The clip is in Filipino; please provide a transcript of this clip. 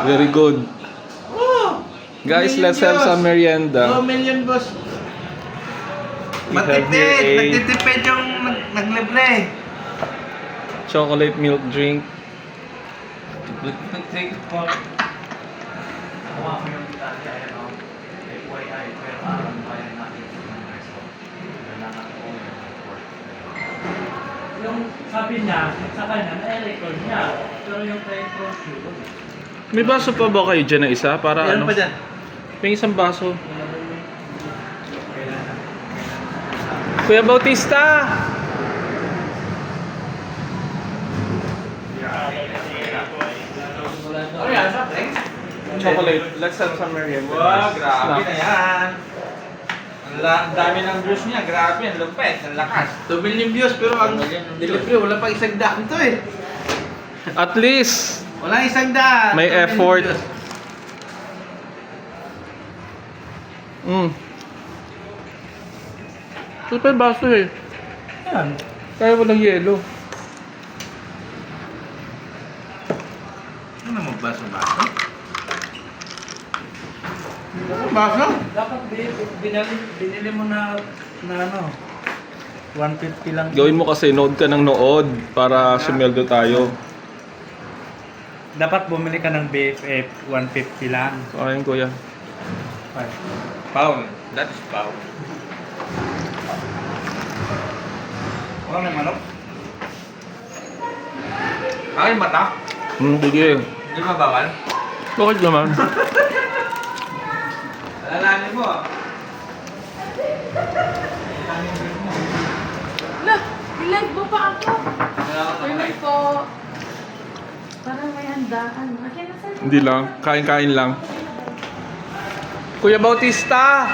Very good. Oh! Guys, let's have some merienda. 2 million, boss. We have here a Nagtitipid yung naglibre. chocolate milk drink. Take it po. Yung sabi niya, sa kanya, na-record niya. Pero yung kay Cross yun. May baso pa ba kayo dyan na isa? Para Meron ano? pa dyan. May isang baso. Kuya Bautista! Oh yeah, something. Chocolate. Let's have some merienda. Wow, grabe Snacks. na yan. Ang dami ng views niya, grabe, ang lupet, ang lakas. 2 million views pero ang delivery, wala pa isang daan to eh. At least, Wala isang daan. may 2 million effort. views. Ito pa yung baso eh. Yan. Kaya walang yelo. Ano mo baso-baso? Baso? Dapat binili mo na ano, 150 lang. Gawin mo kasi nood ka ng nood para sumeldo tayo. Dapat bumili ka ng BFF, 150 lang. Ayun kuya. Pound. That is pound. Wala na manok? Ay, mata? Sige. Hindi ba bawal? Bakit naman? Alalanin mo. Look, i-live mo pa ako. Permit po. Parang may handaan. Akin na sa'yo. Hindi lang. Kain-kain lang. Kuya Bautista!